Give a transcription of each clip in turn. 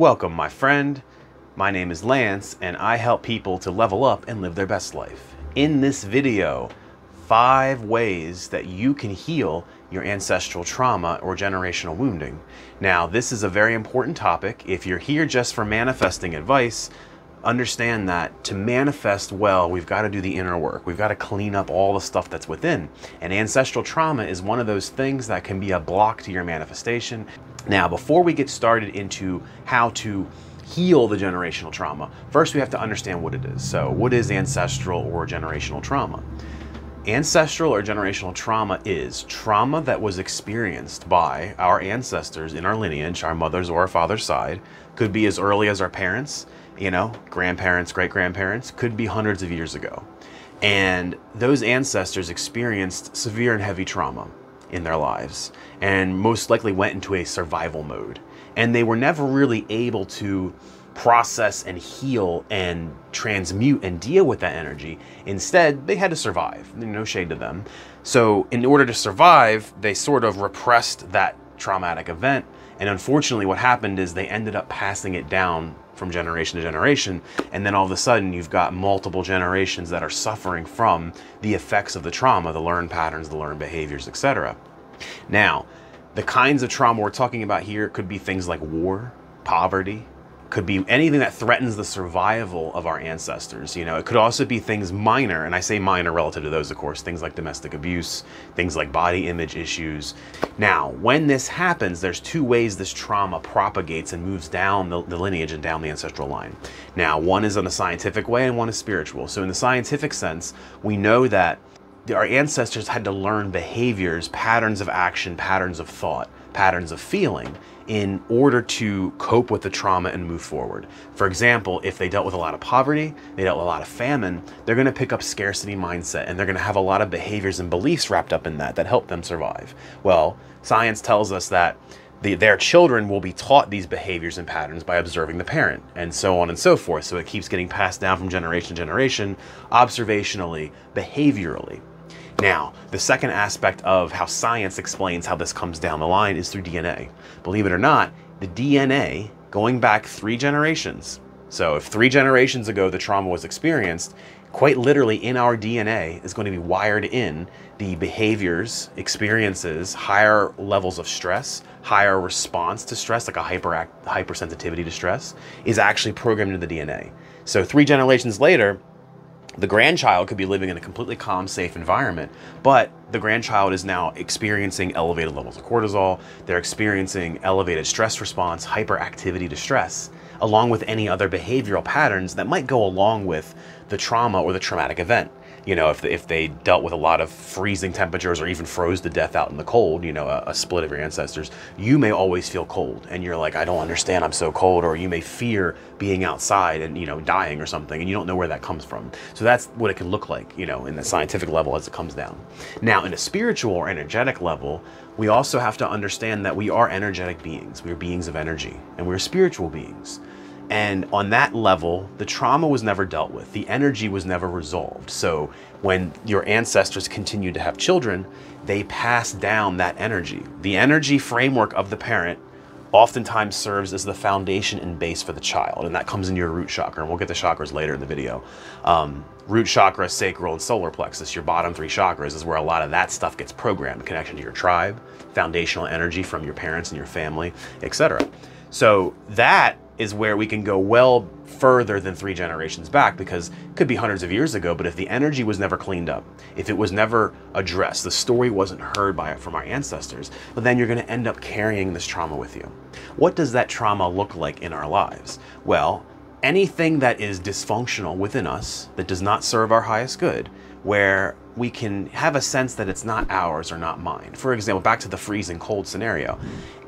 Welcome, my friend. My name is Lance, and I help people to level up and live their best life. In this video, 5 ways that you can heal your ancestral trauma or generational wounding. Now, this is a very important topic. If you're here just for manifesting advice, understand that to manifest well, we've got to do the inner work. We've got to clean up all the stuff that's within. And ancestral trauma is one of those things that can be a block to your manifestation. Now, before we get started into how to heal the generational trauma, first we have to understand what it is. So what is ancestral or generational trauma? Ancestral or generational trauma is trauma that was experienced by our ancestors in our lineage, our mother's or our father's side. Could be as early as our parents, grandparents, great-grandparents, could be hundreds of years ago. And those ancestors experienced severe and heavy trauma in their lives and most likely went into a survival mode. And they were never really able to process and heal and transmute and deal with that energy. Instead, they had to survive. No shade to them. So in order to survive, they sort of repressed that traumatic event. And unfortunately, what happened is they ended up passing it down from generation to generation. And then all of a sudden, you've got multiple generations that are suffering from the effects of the trauma, the learned patterns, the learned behaviors, etc. Now, the kinds of trauma we're talking about here could be things like war, poverty, could be anything that threatens the survival of our ancestors. It could also be things minor, and I say minor relative to those, of course, things like domestic abuse, things like body image issues. Now, when this happens, there's 2 ways this trauma propagates and moves down the lineage and down the ancestral line. Now, one is in a scientific way and one is spiritual. So in the scientific sense, we know that our ancestors had to learn behaviors, patterns of action, patterns of thought, patterns of feeling in order to cope with the trauma and move forward. For example, if they dealt with a lot of poverty, they dealt with a lot of famine, they're going to pick up scarcity mindset and they're going to have a lot of behaviors and beliefs wrapped up in that help them survive. Well, science tells us that their children will be taught these behaviors and patterns by observing the parent, and so on and so forth. So it keeps getting passed down from generation to generation, observationally, behaviorally. Now, the second aspect of how science explains how this comes down the line is through DNA. Believe it or not, the DNA going back 3 generations. So if 3 generations ago the trauma was experienced, quite literally in our DNA is going to be wired in the behaviors, experiences, higher levels of stress, higher response to stress, like a hypersensitivity to stress, is actually programmed into the DNA. So 3 generations later, the grandchild could be living in a completely calm, safe environment, but the grandchild is now experiencing elevated levels of cortisol. They're experiencing elevated stress response, hyperactivity to stress, along with any other behavioral patterns that might go along with the trauma or the traumatic event. If they dealt with a lot of freezing temperatures or even froze to death out in the cold, a split of your ancestors, you may always feel cold and you're like, I don't understand, I'm so cold. Or you may fear being outside and, dying or something, and you don't know where that comes from. So that's what it can look like, in the scientific level as it comes down. Now, in a spiritual or energetic level, we also have to understand that we are energetic beings. We are beings of energy, and we're spiritual beings. And on that level, the trauma was never dealt with. The energy was never resolved. So when your ancestors continued to have children, they passed down that energy. The energy framework of the parent oftentimes serves as the foundation and base for the child. And that comes in your root chakra. And we'll get the chakras later in the video. Root chakra, sacral, and solar plexus, your bottom 3 chakras, is where a lot of that stuff gets programmed. Connection to your tribe, foundational energy from your parents and your family, etc. So that is where we can go well further than 3 generations back, because it could be hundreds of years ago, but if the energy was never cleaned up, if it was never addressed, the story wasn't heard from our ancestors, but then you're going to end up carrying this trauma with you. What does that trauma look like in our lives? Well, anything that is dysfunctional within us, that does not serve our highest good, where we can have a sense that it's not ours or not mine. For example, back to the freezing cold scenario.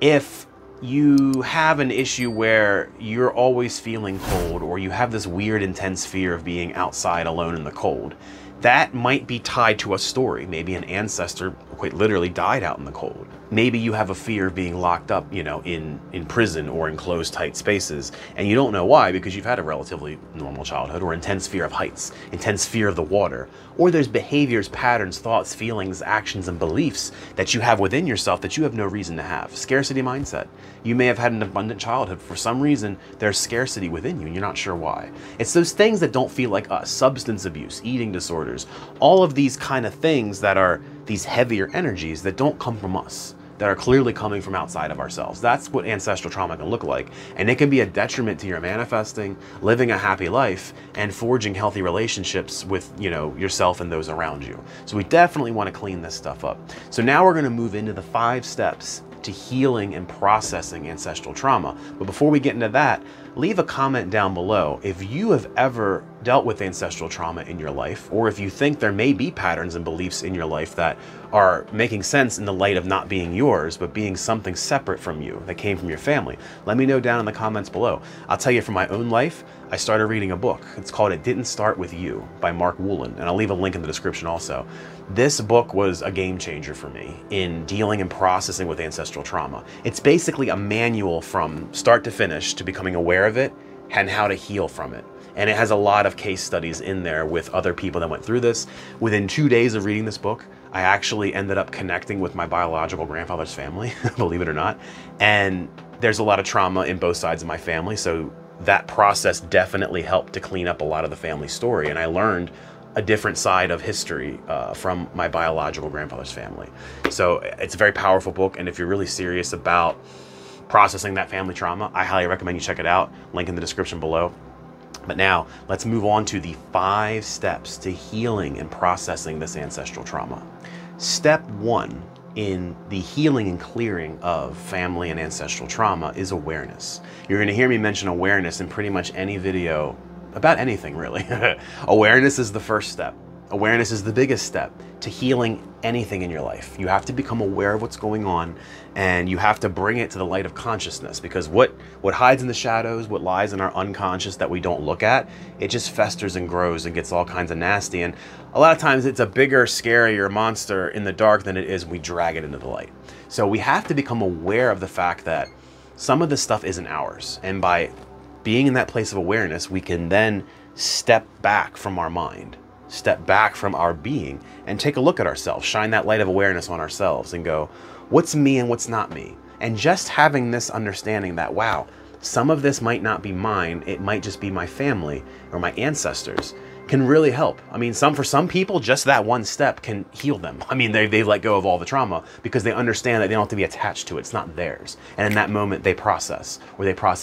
If you have an issue where you're always feeling cold, or you have this weird intense fear of being outside alone in the cold, that might be tied to a story. Maybe an ancestor quite literally died out in the cold. Maybe you have a fear of being locked up, you know, in prison or in closed, tight spaces, and you don't know why because you've had a relatively normal childhood, or intense fear of heights, intense fear of the water, or there's behaviors, patterns, thoughts, feelings, actions, and beliefs that you have within yourself that you have no reason to have. Scarcity mindset. You may have had an abundant childhood. For some reason, there's scarcity within you and you're not sure why. It's those things that don't feel like us. Substance abuse, eating disorders, all of these kind of things that are these heavier energies that don't come from us, that are clearly coming from outside of ourselves. That's what ancestral trauma can look like. And it can be a detriment to your manifesting, living a happy life, and forging healthy relationships with, you know, yourself and those around you. So we definitely want to clean this stuff up. So now we're going to move into the 5 steps to healing and processing ancestral trauma. But before we get into that, leave a comment down below if you have ever dealt with ancestral trauma in your life, or if you think there may be patterns and beliefs in your life that are making sense in the light of not being yours, but being something separate from you that came from your family. Let me know down in the comments below. I'll tell you, from my own life, I started reading a book. It's called It Didn't Start With You by Wolynn, and I'll leave a link in the description also. This book was a game changer for me in dealing and processing with ancestral trauma. It's basically a manual from start to finish to becoming aware of it and how to heal from it. And it has a lot of case studies in there with other people that went through this. Within 2 days of reading this book, I actually ended up connecting with my biological grandfather's family, believe it or not. And there's a lot of trauma in both sides of my family, so that process definitely helped to clean up a lot of the family story. And I learned a different side of history from my biological grandfather's family. So it's a very powerful book, and if you're really serious about processing that family trauma, I highly recommend you check it out. Link in the description below. But now let's move on to the 5 steps to healing and processing this ancestral trauma. Step 1 in the healing and clearing of family and ancestral trauma is awareness. You're going to hear me mention awareness in pretty much any video about anything, really. Awareness is the first step. Awareness is the biggest step to healing anything in your life. You have to become aware of what's going on, and you have to bring it to the light of consciousness, because what hides in the shadows, what lies in our unconscious that we don't look at, it just festers and grows and gets all kinds of nasty. And a lot of times it's a bigger, scarier monster in the dark than it is when we drag it into the light. So we have to become aware of the fact that some of this stuff isn't ours. And by being in that place of awareness, we can then step back from our mind, step back from our being, and take a look at ourselves, shine that light of awareness on ourselves and go, what's me and what's not me? And just having this understanding that, wow, some of this might not be mine, it might just be my family or my ancestors, can really help. I mean, for some people, just that one step can heal them. I mean, they've let go of all the trauma because they understand that they don't have to be attached to it. It's not theirs. And in that moment, they process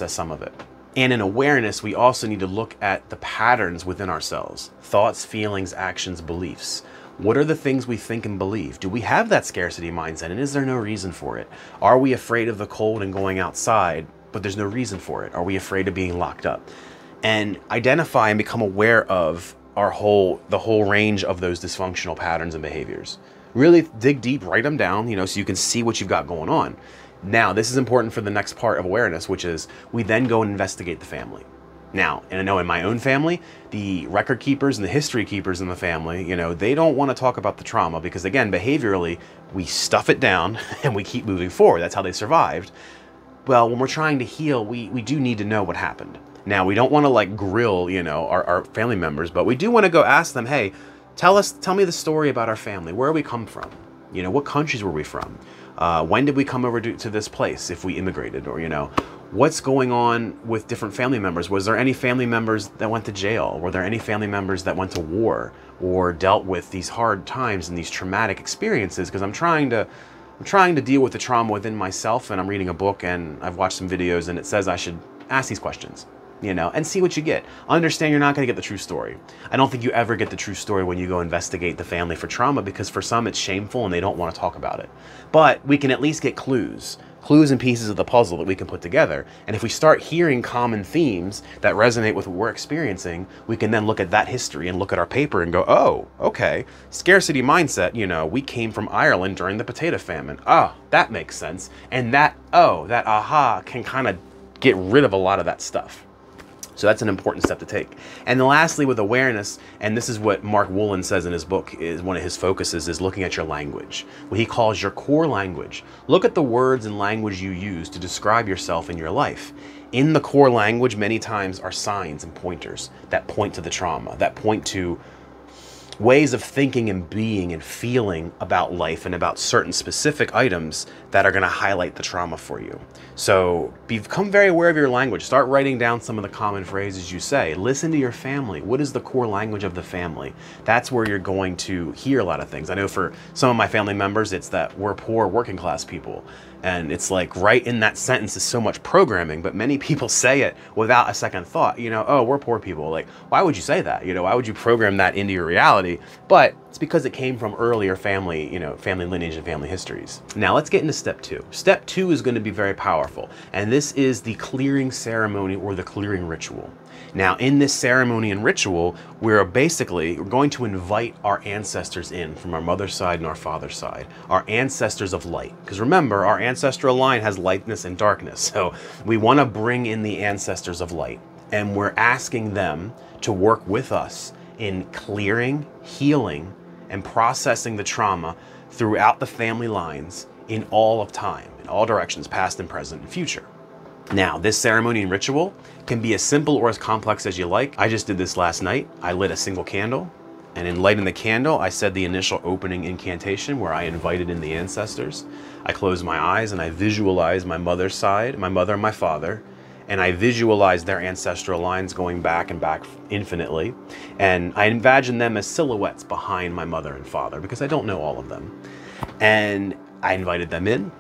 some of it. And in awareness, we also need to look at the patterns within ourselves. Thoughts, feelings, actions, beliefs. What are the things we think and believe? Do we have that scarcity mindset, and is there no reason for it? Are we afraid of the cold and going outside, but there's no reason for it? Are we afraid of being locked up? And identify and become aware of the whole range of those dysfunctional patterns and behaviors. Really dig deep, write them down, you know, so you can see what you've got going on. Now, this is important for the next part of awareness, which is we then go and investigate the family. Now, and I know in my own family, the record keepers and the history keepers in the family, you know, they don't want to talk about the trauma because, again, behaviorally, we stuff it down and we keep moving forward. That's how they survived. Well, when we're trying to heal, we do need to know what happened. Now, we don't want to like grill, you know, our family members, but we do want to go ask them, hey, tell me the story about our family. Where we come from? You know, what countries were we from? When did we come over to this place if we immigrated? Or, you know, what's going on with different family members? Was there any family members that went to jail? Were there any family members that went to war or dealt with these hard times and these traumatic experiences? Because I'm trying to deal with the trauma within myself, and I'm reading a book and I've watched some videos and it says I should ask these questions, you know, and see what you get. Understand you're not going to get the true story. I don't think you ever get the true story when you go investigate the family for trauma, because for some it's shameful and they don't want to talk about it. But we can at least get clues and pieces of the puzzle that we can put together. And if we start hearing common themes that resonate with what we're experiencing, we can then look at that history and look at our paper and go, oh, okay, scarcity mindset, you know, we came from Ireland during the potato famine. Oh, that makes sense. And that aha can kind of get rid of a lot of that stuff. So that's an important step to take. And then lastly, with awareness, and this is what Mark Wolynn says in his book, is one of his focuses is looking at your language, what he calls your core language. Look at the words and language you use to describe yourself in your life. In the core language, many times are signs and pointers that point to the trauma, that point to ways of thinking and being and feeling about life and about certain specific items that are going to highlight the trauma for you. So become very aware of your language. Start writing down some of the common phrases you say. Listen to your family. What is the core language of the family? That's where you're going to hear a lot of things. I know for some of my family members, it's that we're poor working class people. And it's like right in that sentence is so much programming, but many people say it without a second thought, you know, oh, we're poor people. Like, why would you say that? You know, why would you program that into your reality? But it's because it came from earlier family, you know, family lineage and family histories. Now let's get into step 2. Step 2 is going to be very powerful. And this is the clearing ceremony or the clearing ritual. Now in this ceremony and ritual, we're going to invite our ancestors in from our mother's side and our father's side, our ancestors of light. Because remember, our ancestral line has lightness and darkness. So we want to bring in the ancestors of light, and we're asking them to work with us in clearing, healing, and processing the trauma throughout the family lines in all of time, in all directions, past and present and future. Now, this ceremony and ritual can be as simple or as complex as you like. I just did this last night. I lit a single candle, and in lighting the candle, I said the initial opening incantation where I invited in the ancestors. I closed my eyes and I visualized my mother's side, my mother and my father, and I visualized their ancestral lines going back and back infinitely. And I imagined them as silhouettes behind my mother and father because I don't know all of them. And I invited them in.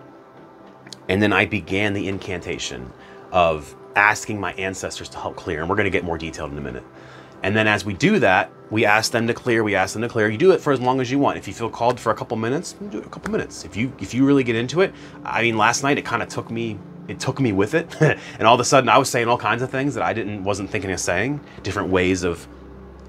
And then I began the incantation of asking my ancestors to help clear. And we're going to get more detailed in a minute. And then as we do that, we ask them to clear, we ask them to clear. You do it for as long as you want. If you feel called for a couple minutes, do it a couple minutes. If you really get into it, I mean, last night it kind of took me with it. And all of a sudden I was saying all kinds of things that I wasn't thinking of saying, different ways of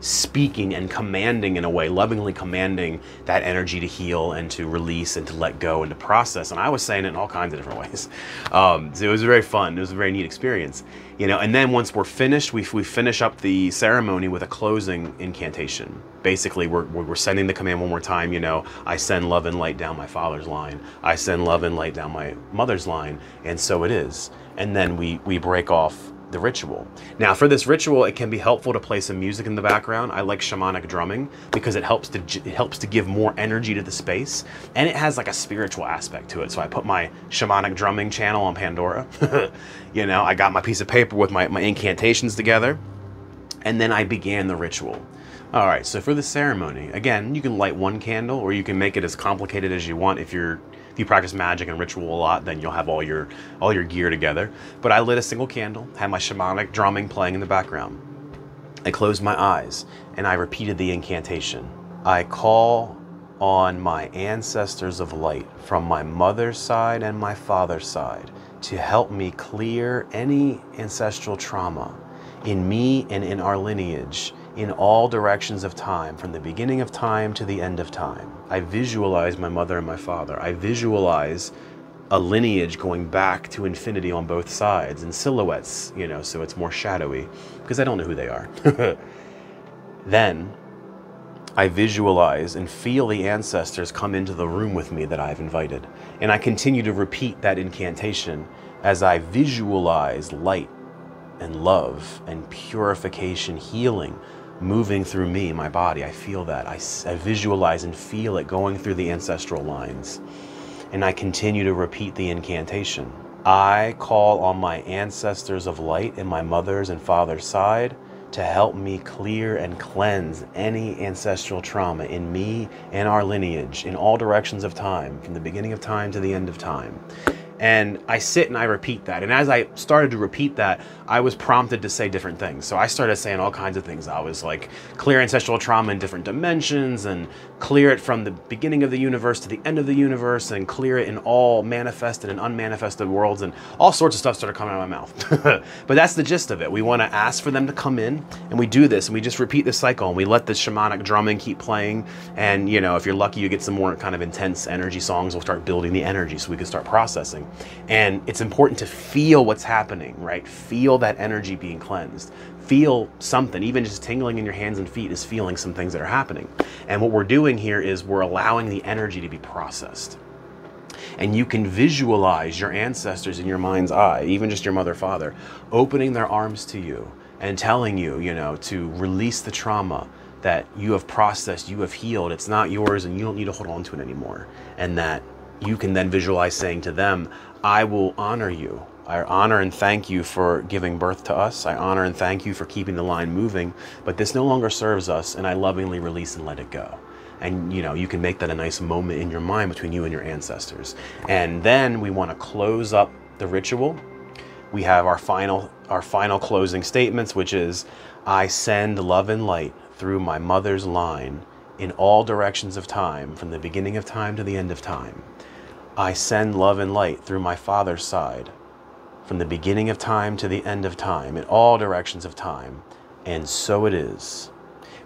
speaking and commanding in a way, lovingly commanding that energy to heal and to release and to let go and to process. And I was saying it in all kinds of different ways. So it was very fun. It was a very neat experience, you know. And then once we're finished, we finish up the ceremony with a closing incantation. Basically, we're sending the command one more time, you know, I send love and light down my father's line. I send love and light down my mother's line. And so it is. And then we break off the ritual. Now for this ritual, it can be helpful to play some music in the background. I like shamanic drumming because it helps to give more energy to the space, and it has like a spiritual aspect to it. So I put my shamanic drumming channel on Pandora. You know, I got my piece of paper with my incantations together, and then I began the ritual. All right, so for the ceremony, again, you can light one candle or you can make it as complicated as you want. If you practice magic and ritual a lot, then you'll have all your gear together. But I lit a single candle, had my shamanic drumming playing in the background. I closed my eyes and I repeated the incantation. I call on my ancestors of light from my mother's side and my father's side to help me clear any ancestral trauma in me and in our lineage, in all directions of time, from the beginning of time to the end of time. I visualize my mother and my father. I visualize a lineage going back to infinity on both sides in silhouettes, you know, so it's more shadowy because I don't know who they are. Then I visualize and feel the ancestors come into the room with me that I've invited. And I continue to repeat that incantation as I visualize light and love and purification, healing moving through me, my body. I feel that. I visualize and feel it going through the ancestral lines. And I continue to repeat the incantation. I call on my ancestors of light in my mother's and father's side to help me clear and cleanse any ancestral trauma in me and our lineage in all directions of time, from the beginning of time to the end of time. And I sit and I repeat that. And as I started to repeat that, I was prompted to say different things. So I started saying all kinds of things. I was like, clear ancestral trauma in different dimensions, and clear it from the beginning of the universe to the end of the universe, and clear it in all manifested and unmanifested worlds, and all sorts of stuff started coming out of my mouth. But that's the gist of it. We want to ask for them to come in, and we do this, and we just repeat the cycle, and we let the shamanic drumming keep playing. And, you know, if you're lucky, you get some more kind of intense energy songs. We'll start building the energy so we can start processing. And it's important to feel what's happening, right? Feel that energy being cleansed. Feel something, even just tingling in your hands and feet is feeling some things that are happening. And what we're doing here is we're allowing the energy to be processed. And you can visualize your ancestors in your mind's eye, even just your mother, father, opening their arms to you and telling you, you know, to release the trauma that you have processed, you have healed. It's not yours and you don't need to hold on to it anymore. And that you can then visualize saying to them, I will honor you. I honor and thank you for giving birth to us. I honor and thank you for keeping the line moving, but this no longer serves us, and I lovingly release and let it go. And you know, you can make that a nice moment in your mind between you and your ancestors. And then we want to close up the ritual. We have our final closing statements, which is, I send love and light through my mother's line in all directions of time, from the beginning of time to the end of time. I send love and light through my father's side, from the beginning of time to the end of time, in all directions of time, and so it is.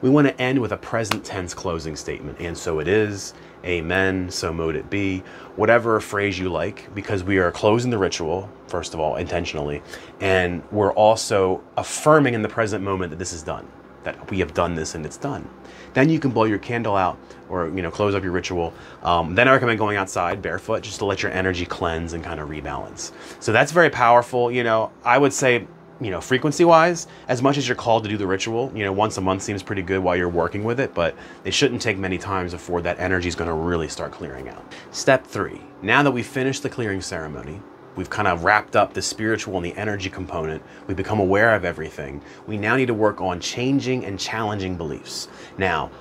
We want to end with a present tense closing statement, and so it is, amen, so mote it be, whatever phrase you like, because we are closing the ritual, first of all, intentionally, and we're also affirming in the present moment that this is done, that we have done this and it's done. Then you can blow your candle out, or you know, close up your ritual. Then I recommend going outside barefoot just to let your energy cleanse and kind of rebalance. So that's very powerful. You know, I would say, you know, frequency wise, as much as you're called to do the ritual, you know, once a month seems pretty good while you're working with it, but it shouldn't take many times before that energy is going to really start clearing out. Step 3, now that we've finished the clearing ceremony, we've kind of wrapped up the spiritual and the energy component, we've become aware of everything, we now need to work on changing and challenging beliefs. Now,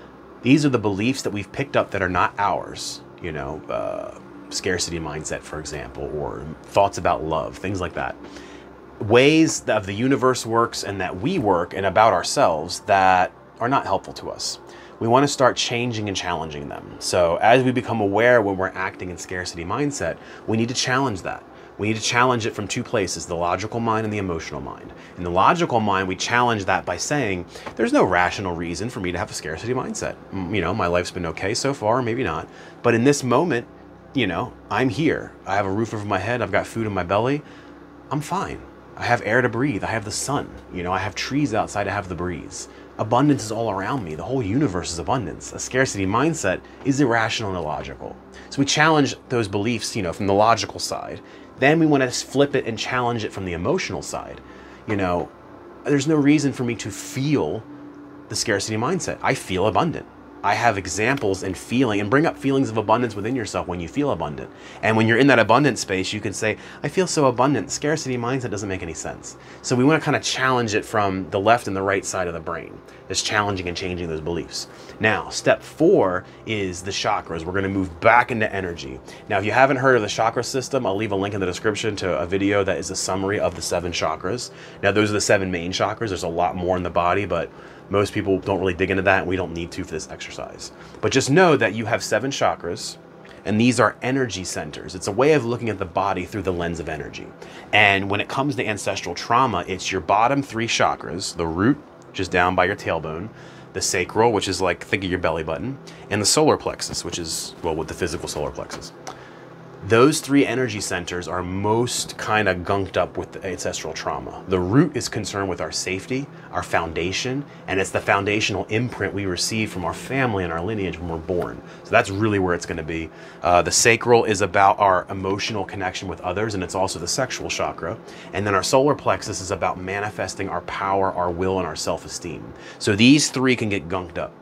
these are the beliefs that we've picked up that are not ours, you know, scarcity mindset, for example, or thoughts about love, things like that. Ways that the universe works and that we work and about ourselves that are not helpful to us. We want to start changing and challenging them. So as we become aware when we're acting in scarcity mindset, we need to challenge that. We need to challenge it from 2 places, the logical mind and the emotional mind. In the logical mind, we challenge that by saying, there's no rational reason for me to have a scarcity mindset. You know, my life's been okay so far, maybe not. But in this moment, you know, I'm here. I have a roof over my head. I've got food in my belly. I'm fine. I have air to breathe. I have the sun. You know, I have trees outside. I have the breeze. Abundance is all around me. The whole universe is abundance. A scarcity mindset is irrational and illogical. So we challenge those beliefs, you know, from the logical side. Then we want to flip it and challenge it from the emotional side. You know, there's no reason for me to feel the scarcity mindset. I feel abundant. I have examples and feeling, and bring up feelings of abundance within yourself when you feel abundant. And when you're in that abundant space, you can say, I feel so abundant. Scarcity mindset doesn't make any sense. So we want to kind of challenge it from the left and the right side of the brain. Just challenging and changing those beliefs. Now, step 4 is the chakras. We're going to move back into energy. Now, if you haven't heard of the chakra system, I'll leave a link in the description to a video that is a summary of the 7 chakras. Now, those are the 7 main chakras. There's a lot more in the body, but most people don't really dig into that, and we don't need to for this exercise. But just know that you have 7 chakras, and these are energy centers. It's a way of looking at the body through the lens of energy. And when it comes to ancestral trauma, it's your bottom 3 chakras, the root, which is down by your tailbone, the sacral, which is like, think of your belly button, and the solar plexus, which is, well, with the physical solar plexus. Those 3 energy centers are most kind of gunked up with the ancestral trauma. The root is concerned with our safety, our foundation, and it's the foundational imprint we receive from our family and our lineage when we're born. So that's really where it's going to be. The sacral is about our emotional connection with others, and it's also the sexual chakra. And then our solar plexus is about manifesting our power, our will, and our self-esteem. So these 3 can get gunked up.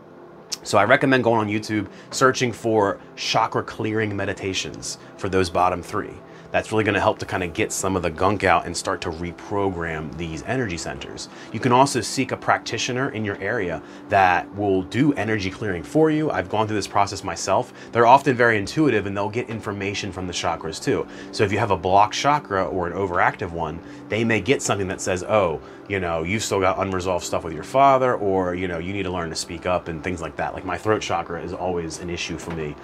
So I recommend going on YouTube, searching for chakra clearing meditations for those bottom 3. That's really going to help to kind of get some of the gunk out and start to reprogram these energy centers. You can also seek a practitioner in your area that will do energy clearing for you. I've gone through this process myself. They're often very intuitive, and they'll get information from the chakras too. So if you have a blocked chakra or an overactive one, they may get something that says, oh, you know, you've still got unresolved stuff with your father, or, you know, you need to learn to speak up and things like that. Like my throat chakra is always an issue for me.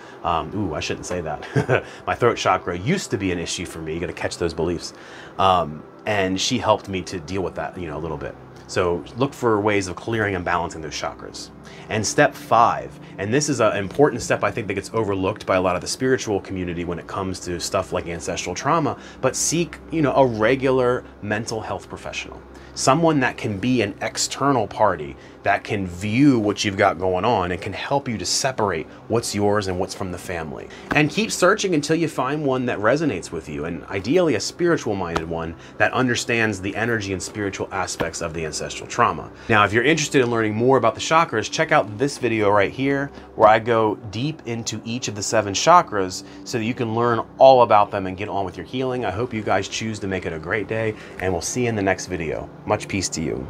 Ooh, I shouldn't say that. My throat chakra used to be an issue for me. You got to catch those beliefs. And she helped me to deal with that, you know, a little bit. So look for ways of clearing and balancing those chakras. And step 5, and this is an important step I think that gets overlooked by a lot of the spiritual community when it comes to stuff like ancestral trauma, but seek, a regular mental health professional. Someone that can be an external party that can view what you've got going on and can help you to separate what's yours and what's from the family. And keep searching until you find one that resonates with you, and ideally a spiritual minded one that understands the energy and spiritual aspects of the ancestral trauma. Now, if you're interested in learning more about the chakras, check out this video right here where I go deep into each of the 7 chakras so that you can learn all about them and get on with your healing. I hope you guys choose to make it a great day, and we'll see you in the next video. Much peace to you.